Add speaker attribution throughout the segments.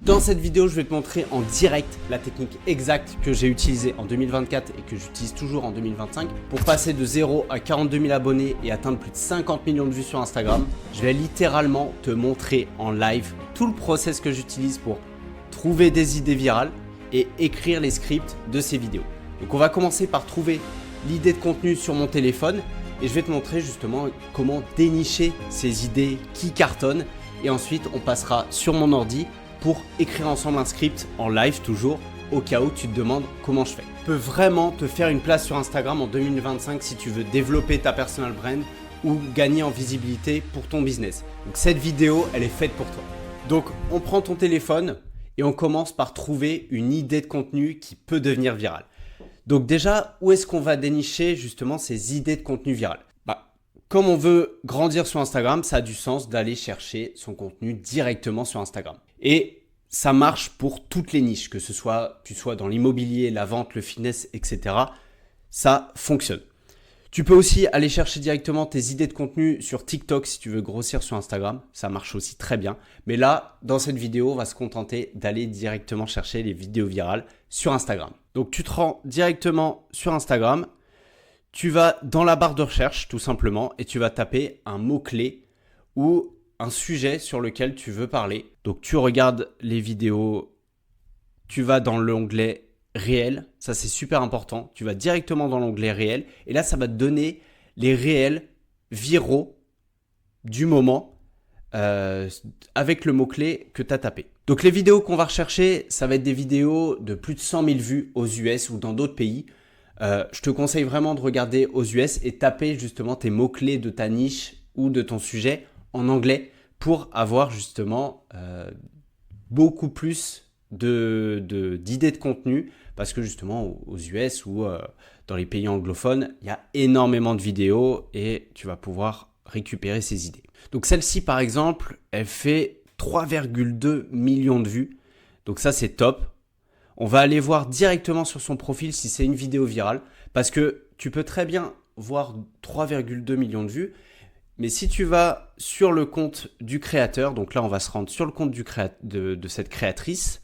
Speaker 1: Dans cette vidéo, je vais te montrer en direct la technique exacte que j'ai utilisée en 2024 et que j'utilise toujours en 2025 pour passer de 0 à 42 000 abonnés et atteindre plus de 50 millions de vues sur Instagram. Je vais littéralement te montrer en live tout le process que j'utilise pour trouver des idées virales et écrire les scripts de ces vidéos. Donc on va commencer par trouver l'idée de contenu sur mon téléphone et je vais te montrer justement comment dénicher ces idées qui cartonnent et ensuite on passera sur mon ordi pour écrire ensemble un script en live toujours au cas où tu te demandes comment je fais. Tu peux vraiment te faire une place sur Instagram en 2025 si tu veux développer ta personal brand ou gagner en visibilité pour ton business. Donc cette vidéo, elle est faite pour toi. Donc on prend ton téléphone et on commence par trouver une idée de contenu qui peut devenir virale. Donc déjà, où est-ce qu'on va dénicher justement ces idées de contenu virales ? Comme on veut grandir sur Instagram, ça a du sens d'aller chercher son contenu directement sur Instagram. Et ça marche pour toutes les niches, que ce soit tu sois dans l'immobilier, la vente, le fitness, etc. Ça fonctionne. Tu peux aussi aller chercher directement tes idées de contenu sur TikTok si tu veux grossir sur Instagram. Ça marche aussi très bien. Mais là, dans cette vidéo, on va se contenter d'aller directement chercher les vidéos virales sur Instagram. Donc tu te rends directement sur Instagram. Tu vas dans la barre de recherche tout simplement et tu vas taper un mot-clé ou un sujet sur lequel tu veux parler. Donc tu regardes les vidéos, tu vas dans l'onglet réel, ça c'est super important. Tu vas directement dans l'onglet réel et là ça va te donner les réels viraux du moment avec le mot-clé que tu as tapé. Donc les vidéos qu'on va rechercher, ça va être des vidéos de plus de 100 000 vues aux US ou dans d'autres pays. Je te conseille vraiment de regarder aux US et taper justement tes mots-clés de ta niche ou de ton sujet en anglais pour avoir justement beaucoup plus d'idées de contenu parce que justement aux US ou dans les pays anglophones, il y a énormément de vidéos et tu vas pouvoir récupérer ces idées. Donc celle-ci par exemple, elle fait 3,2 millions de vues. Donc ça c'est top. On va aller voir directement sur son profil si c'est une vidéo virale parce que tu peux très bien voir 3,2 millions de vues. Mais si tu vas sur le compte du créateur, donc là on va se rendre sur le compte de cette créatrice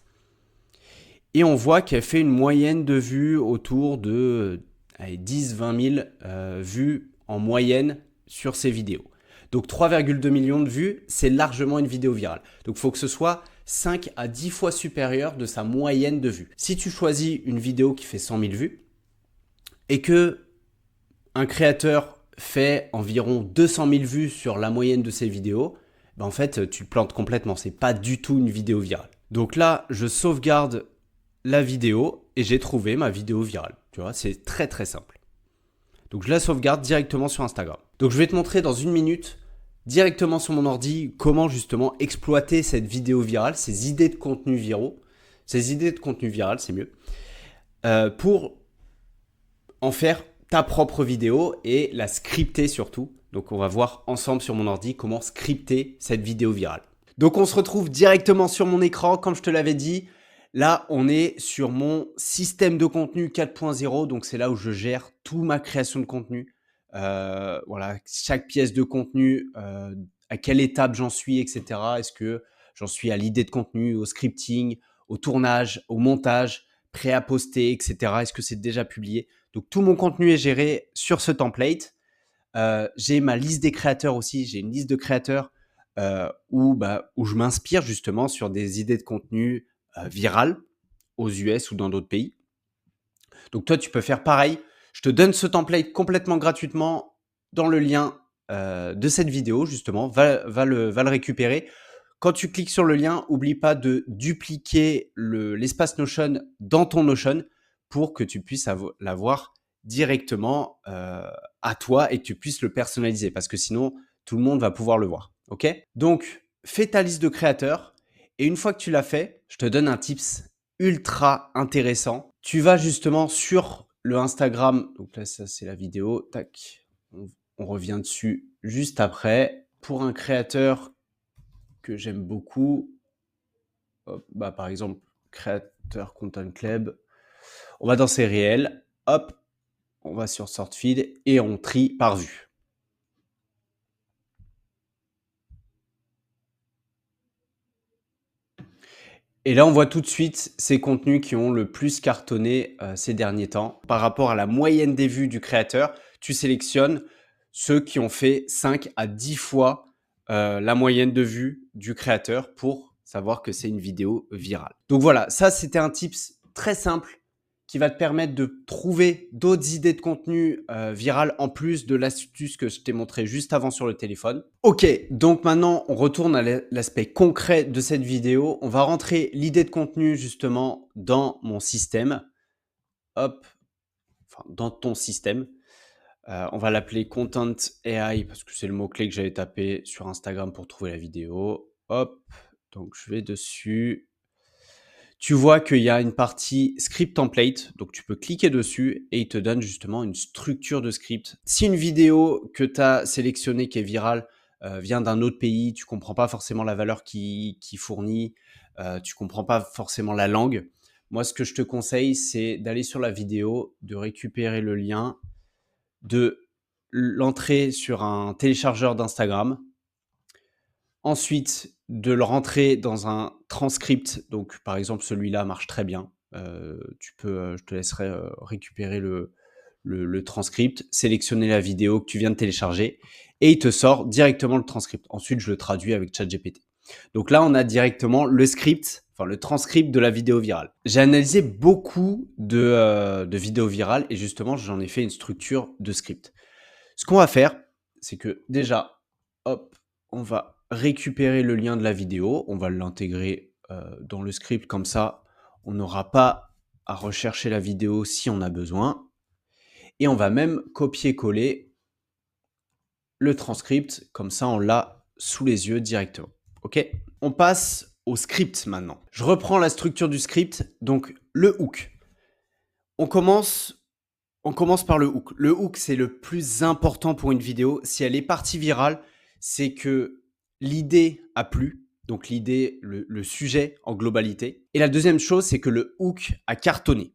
Speaker 1: et on voit qu'elle fait une moyenne de vues autour de 10-20 000 vues en moyenne sur ses vidéos. Donc 3,2 millions de vues, c'est largement une vidéo virale. Donc il faut que ce soit 5 à 10 fois supérieur de sa moyenne de vues. Si tu choisis une vidéo qui fait 100 000 vues et que un créateur fait environ 200 000 vues sur la moyenne de ses vidéos, en fait, tu te plantes complètement. C'est pas du tout une vidéo virale. Donc là, je sauvegarde la vidéo et j'ai trouvé ma vidéo virale. Tu vois, c'est très très simple. Donc je la sauvegarde directement sur Instagram. Donc je vais te montrer dans une minute directement sur mon ordi comment justement exploiter cette vidéo virale, ces idées de contenu viraux, ces idées de contenu viral, c'est mieux, pour en faire ta propre vidéo et la scripter surtout. Donc on va voir ensemble sur mon ordi comment scripter cette vidéo virale. Donc on se retrouve directement sur mon écran, comme je te l'avais dit. Là, on est sur mon système de contenu 4.0, donc c'est là où je gère toute ma création de contenu. Voilà, chaque pièce de contenu, à quelle étape j'en suis, etc. Est-ce que j'en suis à l'idée de contenu, au scripting, au tournage, au montage, prêt à poster, etc. Est-ce que c'est déjà publié ? Donc tout mon contenu est géré sur ce template. J'ai ma liste des créateurs aussi. J'ai une liste de créateurs où je m'inspire justement sur des idées de contenu virales aux US ou dans d'autres pays. Donc toi, tu peux faire pareil. Je te donne ce template complètement gratuitement dans le lien de cette vidéo, justement. Va le récupérer. Quand tu cliques sur le lien, n'oublie pas de dupliquer l'espace Notion dans ton Notion pour que tu puisses l'avoir directement à toi et que tu puisses le personnaliser parce que sinon, tout le monde va pouvoir le voir. Ok ? Donc, fais ta liste de créateurs et une fois que tu l'as fait, je te donne un tips ultra intéressant. Tu vas justement sur le Instagram. Donc là, ça, c'est la vidéo. Tac. On revient dessus juste après. Pour un créateur que j'aime beaucoup, hop, par exemple, créateur Content Club. On va dans ses réels. Hop, on va sur Sort Feed et on trie par vue. Et là, on voit tout de suite ces contenus qui ont le plus cartonné ces derniers temps. Par rapport à la moyenne des vues du créateur, tu sélectionnes ceux qui ont fait 5 à 10 fois la moyenne de vues du créateur pour savoir que c'est une vidéo virale. Donc voilà, ça c'était un tips très simple qui va te permettre de trouver d'autres idées de contenu viral en plus de l'astuce que je t'ai montré juste avant sur le téléphone. Ok, donc maintenant on retourne à l'aspect concret de cette vidéo. On va rentrer l'idée de contenu justement dans mon système. Hop, enfin dans ton système. On va l'appeler Content AI parce que c'est le mot-clé que j'avais tapé sur Instagram pour trouver la vidéo. Hop, donc je vais dessus. Tu vois qu'il y a une partie script template, donc tu peux cliquer dessus et il te donne justement une structure de script. Si une vidéo que tu as sélectionnée qui est virale vient d'un autre pays, tu comprends pas forcément la valeur qu'il fournit, tu comprends pas forcément la langue. Moi, ce que je te conseille, c'est d'aller sur la vidéo, de récupérer le lien, de l'entrer sur un téléchargeur d'Instagram. Ensuite, de le rentrer dans un transcript. Donc, par exemple, celui-là marche très bien. Je te laisserai récupérer le transcript, sélectionner la vidéo que tu viens de télécharger et il te sort directement le transcript. Ensuite, je le traduis avec ChatGPT. Donc là, on a directement le script, enfin le transcript de la vidéo virale. J'ai analysé beaucoup de vidéos virales et justement, j'en ai fait une structure de script. Ce qu'on va faire, c'est que déjà, hop, on va récupérer le lien de la vidéo, on va l'intégrer dans le script, comme ça, on n'aura pas à rechercher la vidéo si on a besoin. Et on va même copier-coller le transcript, comme ça, on l'a sous les yeux directement. Ok ? On passe au script maintenant. Je reprends la structure du script, donc le hook. On commence par le hook. Le hook, c'est le plus important pour une vidéo. Si elle est partie virale, c'est que l'idée a plu. Donc l'idée, le sujet en globalité. Et la deuxième chose, c'est que le hook a cartonné.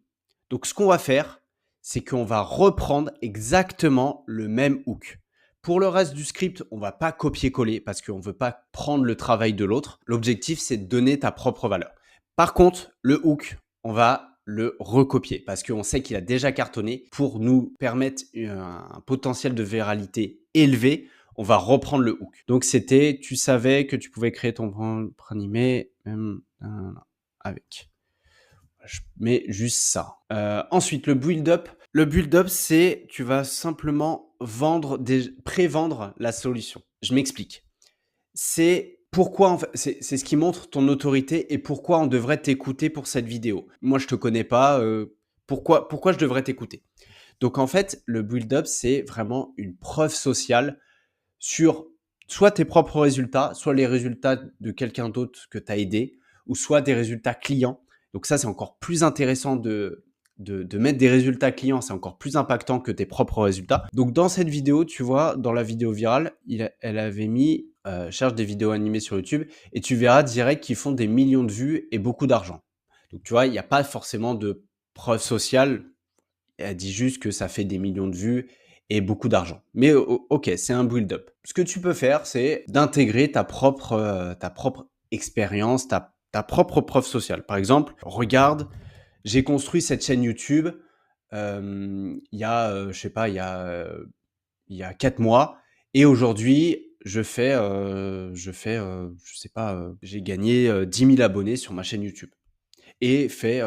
Speaker 1: Donc ce qu'on va faire, c'est qu'on va reprendre exactement le même hook. Pour le reste du script, on ne va pas copier-coller parce qu'on ne veut pas prendre le travail de l'autre. L'objectif, c'est de donner ta propre valeur. Par contre, le hook, on va le recopier parce qu'on sait qu'il a déjà cartonné. Pour nous permettre un potentiel de viralité élevé, on va reprendre le hook. Donc c'était, tu savais que tu pouvais créer ton propre animé même avec. Je mets juste ça. Ensuite, le build-up. Le build-up, c'est tu vas simplement pré-vendre la solution. Je m'explique. C'est pourquoi, c'est ce qui montre ton autorité et pourquoi on devrait t'écouter pour cette vidéo. Moi, je te connais pas. Pourquoi je devrais t'écouter? Donc, en fait, le build-up, c'est vraiment une preuve sociale sur soit tes propres résultats, soit les résultats de quelqu'un d'autre que tu as aidé, ou soit des résultats clients. Donc ça, c'est encore plus intéressant de mettre des résultats clients, c'est encore plus impactant que tes propres résultats. Donc dans cette vidéo, tu vois, dans la vidéo virale, elle avait mis cherche des vidéos animées sur YouTube et tu verras direct qu'ils font des millions de vues et beaucoup d'argent. Donc tu vois, il n'y a pas forcément de preuve sociale. Elle dit juste que ça fait des millions de vues et beaucoup d'argent. Mais ok, c'est un build-up. Ce que tu peux faire, c'est d'intégrer ta propre expérience, ta propre preuve sociale. Par exemple, regarde, j'ai construit cette chaîne YouTube il y a, je sais pas, il y a 4 mois et aujourd'hui, je sais pas, j'ai gagné 10 000 abonnés sur ma chaîne YouTube et fait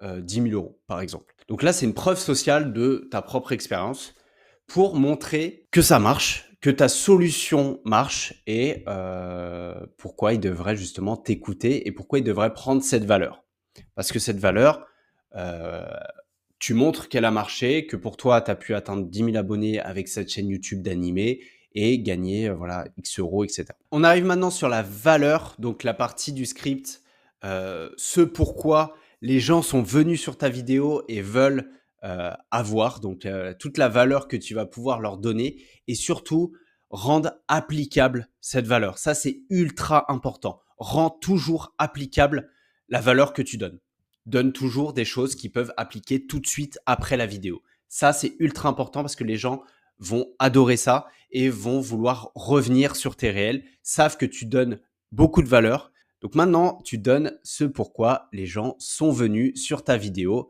Speaker 1: 10 000 euros, par exemple. Donc là, c'est une preuve sociale de ta propre expérience pour montrer que ça marche, que ta solution marche et pourquoi il devrait justement t'écouter et pourquoi il devrait prendre cette valeur. Parce que cette valeur, tu montres qu'elle a marché, que pour toi, tu as pu atteindre 10 000 abonnés avec cette chaîne YouTube d'animé et gagner voilà, X euros, etc. On arrive maintenant sur la valeur, donc la partie du script, ce pourquoi les gens sont venus sur ta vidéo et veulent avoir, donc toute la valeur que tu vas pouvoir leur donner et surtout rendre applicable cette valeur. Ça, c'est ultra important. Rends toujours applicable la valeur que tu donnes. Donne toujours des choses qui peuvent appliquer tout de suite après la vidéo. Ça, c'est ultra important parce que les gens vont adorer ça et vont vouloir revenir sur tes réels, savent que tu donnes beaucoup de valeur. Donc maintenant, tu donnes ce pourquoi les gens sont venus sur ta vidéo.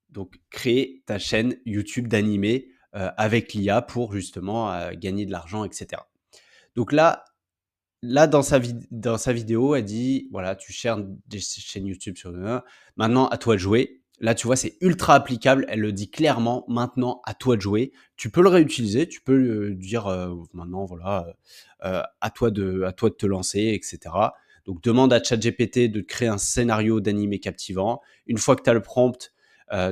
Speaker 1: Donc créer ta chaîne YouTube d'animé avec l'IA pour justement gagner de l'argent, etc. Donc là dans sa vidéo, elle dit, voilà, tu cherches des chaînes YouTube sur maintenant à toi de jouer. Là, tu vois, c'est ultra applicable. Elle le dit clairement, maintenant à toi de jouer. Tu peux le réutiliser, tu peux dire maintenant, voilà, à toi de te lancer, etc. Donc, demande à ChatGPT de te créer un scénario d'animé captivant. Une fois que tu as le prompt,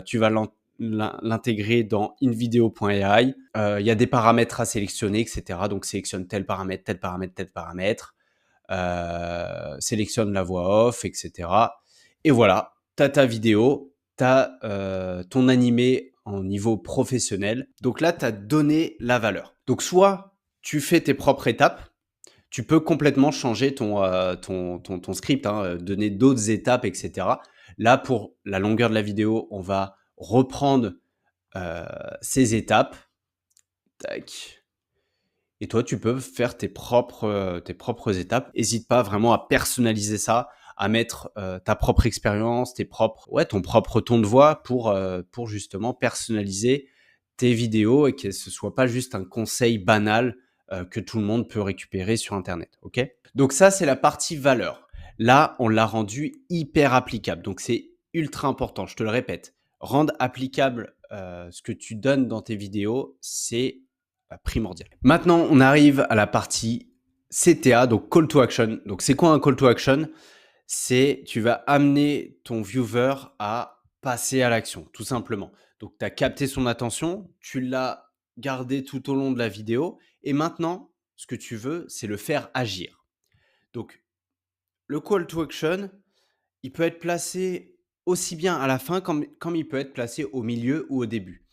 Speaker 1: tu vas l'intégrer dans invideo.ai. Il y a des paramètres à sélectionner, etc. Donc, sélectionne tel paramètre, tel paramètre, tel paramètre. Sélectionne la voix off, etc. Et voilà, tu as ta vidéo, tu as ton animé en niveau professionnel. Donc là, tu as donné la valeur. Donc soit tu fais tes propres étapes, tu peux complètement changer ton script, hein, donner d'autres étapes, etc. Là, pour la longueur de la vidéo, on va reprendre ces étapes. Tac. Et toi, tu peux faire tes propres étapes. N'hésite pas vraiment à personnaliser ça, à mettre ta propre expérience, ton propre ton de voix pour justement personnaliser tes vidéos et que ce soit pas juste un conseil banal que tout le monde peut récupérer sur Internet. Ok? Donc ça, c'est la partie valeur. Là, on l'a rendu hyper applicable. Donc c'est ultra important. Je te le répète. Rendre applicable ce que tu donnes dans tes vidéos, c'est primordial. Maintenant, on arrive à la partie CTA, donc Call to Action. Donc, c'est quoi un Call to Action? C'est tu vas amener ton viewer à passer à l'action, tout simplement. Donc, tu as capté son attention, tu l'as gardé tout au long de la vidéo, et maintenant, ce que tu veux, c'est le faire agir. Donc, le Call to Action, il peut être placé aussi bien à la fin comme il peut être placé au milieu ou au début.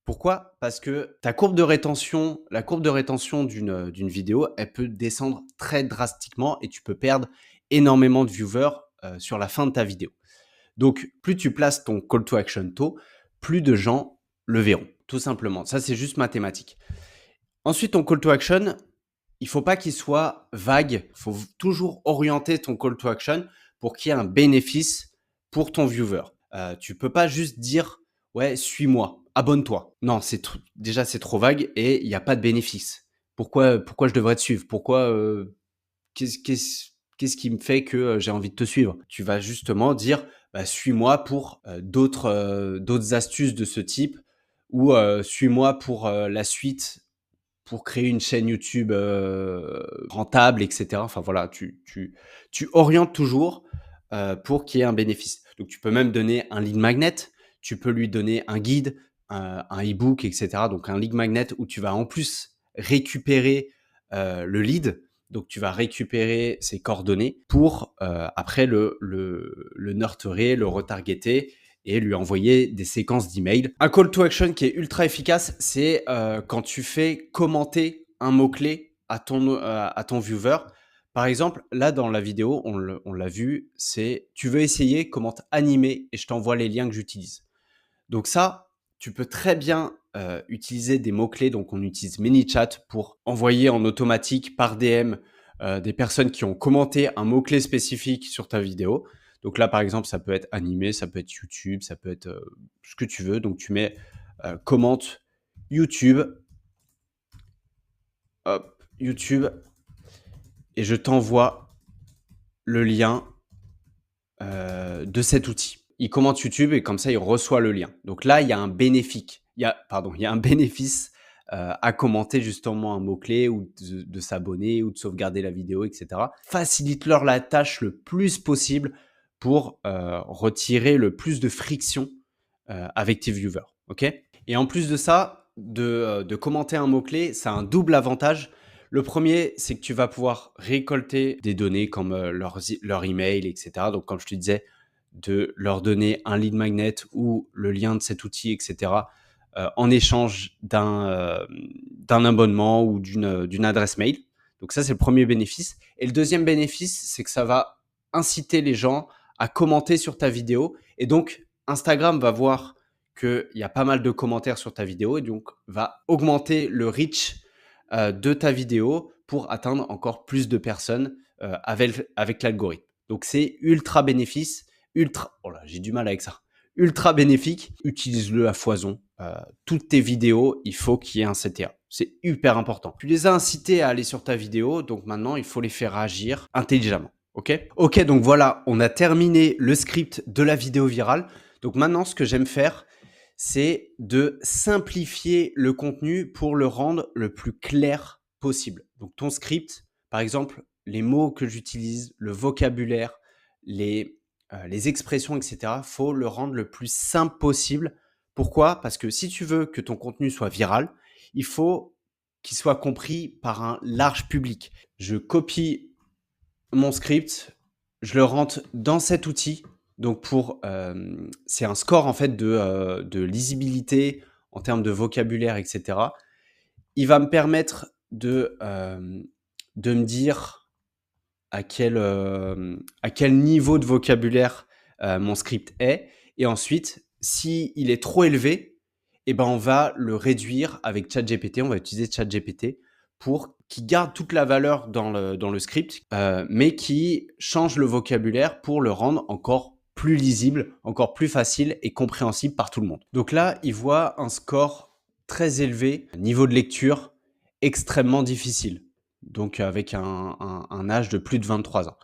Speaker 1: Pourquoi? Parce que la courbe de rétention d'une vidéo, elle peut descendre très drastiquement et tu peux perdre énormément de viewers sur la fin de ta vidéo. Donc, plus tu places ton call to action tôt, plus de gens le verront, tout simplement. Ça, c'est juste mathématique. Ensuite, ton call to action, il ne faut pas qu'il soit vague. Il faut toujours orienter ton call to action pour qu'il y ait un bénéfice pour ton viewer. Tu peux pas juste dire « ouais, suis-moi, abonne-toi ». Non, déjà, c'est trop vague et il n'y a pas de bénéfice. Pourquoi je devrais te suivre? Qu'est-ce qui me fait que j'ai envie de te suivre? Tu vas justement dire bah, « suis-moi pour d'autres astuces de ce type » ou « suis-moi pour la suite » pour créer une chaîne YouTube rentable, etc. Enfin voilà, tu orientes toujours pour qu'il y ait un bénéfice. Donc tu peux même donner un lead magnet, tu peux lui donner un guide, un e-book, etc. Donc un lead magnet où tu vas en plus récupérer le lead. Donc tu vas récupérer ses coordonnées pour après le nurturer, le retargeter et lui envoyer des séquences d'emails. Un call to action qui est ultra efficace, c'est quand tu fais commenter un mot-clé à ton viewer. Par exemple, là dans la vidéo, on l'a vu, c'est tu veux essayer, commente animé et je t'envoie les liens que j'utilise. Donc ça, tu peux très bien utiliser des mots-clés. Donc on utilise ManyChat pour envoyer en automatique par DM des personnes qui ont commenté un mot-clé spécifique sur ta vidéo. Donc là, par exemple, ça peut être animé, ça peut être YouTube, ça peut être ce que tu veux. Donc tu mets commente YouTube, hop, YouTube, et je t'envoie le lien de cet outil. Il commente YouTube et comme ça, il reçoit le lien. Donc là, il y a un bénéfice. Il y a un bénéfice à commenter justement un mot-clé ou de s'abonner ou de sauvegarder la vidéo, etc. Facilite-leur la tâche le plus possible pour retirer le plus de friction avec tes viewers. Okay, et en plus de ça, de commenter un mot-clé, ça a un double avantage. Le premier, c'est que tu vas pouvoir récolter des données comme leur email, etc. Donc, comme je te disais, de leur donner un lead magnet ou le lien de cet outil, etc. En échange d'un abonnement ou d'une adresse mail. Donc ça, c'est le premier bénéfice. Et le deuxième bénéfice, c'est que ça va inciter les gens à commenter sur ta vidéo. Et donc, Instagram va voir qu'il y a pas mal de commentaires sur ta vidéo et donc va augmenter le reach de ta vidéo pour atteindre encore plus de personnes avec l'algorithme. Donc c'est ultra bénéfice, oh là, j'ai du mal avec ça. Ultra bénéfique, utilise-le à foison. Toutes tes vidéos, il faut qu'il y ait un CTA. C'est hyper important. Tu les as incités à aller sur ta vidéo, donc maintenant, il faut les faire agir intelligemment. Ok, donc voilà, on a terminé le script de la vidéo virale. Donc maintenant, ce que j'aime faire, c'est de simplifier le contenu pour le rendre le plus clair possible. Donc ton script, par exemple, les mots que j'utilise, le vocabulaire, les expressions, etc., faut le rendre le plus simple possible. Pourquoi? Parce que si tu veux que ton contenu soit viral, il faut qu'il soit compris par un large public. Je copie mon script, je le rentre dans cet outil. Donc c'est un score en fait de lisibilité en termes de vocabulaire, etc. Il va me permettre de me dire à quel niveau de vocabulaire mon script est. Et ensuite, s'il est trop élevé, eh ben on va le réduire avec ChatGPT. On va utiliser ChatGPT pour qu'il garde toute la valeur dans le script, mais qui change le vocabulaire pour le rendre encore plus lisible, encore plus facile et compréhensible par tout le monde. Donc là, il voit un score très élevé, niveau de lecture extrêmement difficile, donc avec un âge de plus de 23 ans.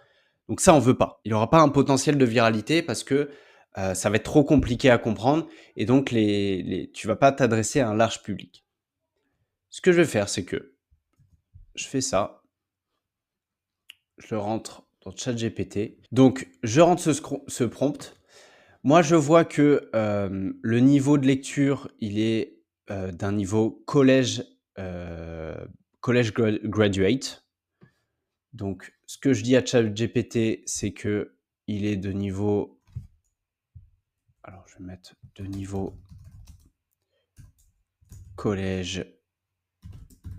Speaker 1: Donc ça, on veut pas. Il n'aura pas un potentiel de viralité parce que ça va être trop compliqué à comprendre et donc tu vas pas t'adresser à un large public. Ce que je vais faire, c'est que je fais ça, je le rentre dans ChatGPT. Donc, je rentre ce prompt. Moi, je vois que le niveau de lecture, il est d'un niveau collège graduate. Donc, ce que je dis à ChatGPT, c'est que il est de niveau... Alors, je vais mettre de niveau collège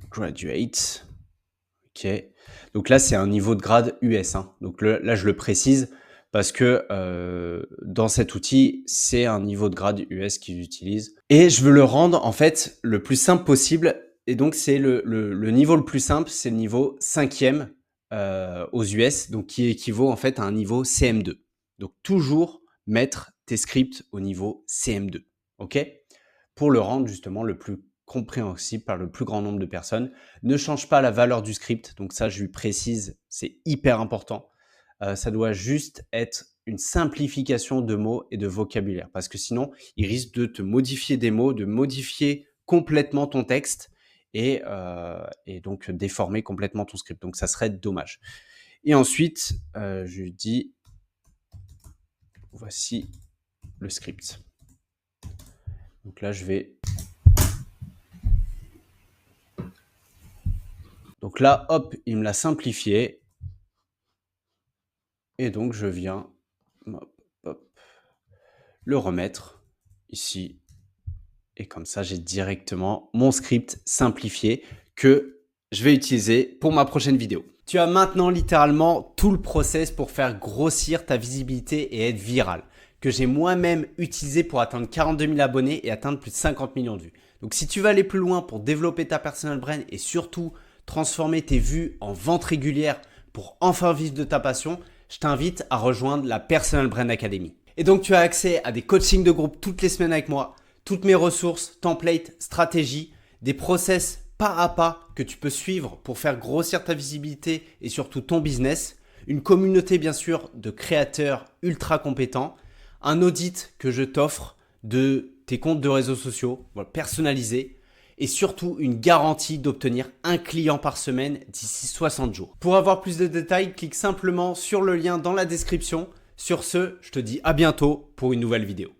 Speaker 1: graduate. Ok. Donc là, c'est un niveau de grade US. Hein. Donc là, je le précise parce que dans cet outil, c'est un niveau de grade US qu'ils utilisent. Et je veux le rendre en fait le plus simple possible. Et donc, c'est le niveau le plus simple, c'est le niveau 5e aux US, donc qui équivaut en fait à un niveau CM2. Donc, toujours mettre tes scripts au niveau CM2. Ok? Pour le rendre justement le plus compréhensible par le plus grand nombre de personnes. Ne change pas la valeur du script, donc ça je lui précise, c'est hyper important. Ça doit juste être une simplification de mots et de vocabulaire, parce que sinon il risque de te modifier des mots, de modifier complètement ton texte et donc déformer complètement ton script, donc ça serait dommage. Et ensuite, je lui dis, voici le script. Donc là je vais... Donc là, hop, il me l'a simplifié. Et donc, je viens le remettre ici. Et comme ça, j'ai directement mon script simplifié que je vais utiliser pour ma prochaine vidéo. Tu as maintenant littéralement tout le process pour faire grossir ta visibilité et être viral, que j'ai moi-même utilisé pour atteindre 42 000 abonnés et atteindre plus de 50 millions de vues. Donc, si tu veux aller plus loin pour développer ta personal brand et surtout transformer tes vues en vente régulière pour enfin vivre de ta passion, je t'invite à rejoindre la Personal Brand Academy. Et donc, tu as accès à des coachings de groupe toutes les semaines avec moi, toutes mes ressources, templates, stratégies, des process pas à pas que tu peux suivre pour faire grossir ta visibilité et surtout ton business, une communauté bien sûr de créateurs ultra compétents, un audit que je t'offre de tes comptes de réseaux sociaux personnalisés, et surtout une garantie d'obtenir un client par semaine d'ici 60 jours. Pour avoir plus de détails, clique simplement sur le lien dans la description. Sur ce, je te dis à bientôt pour une nouvelle vidéo.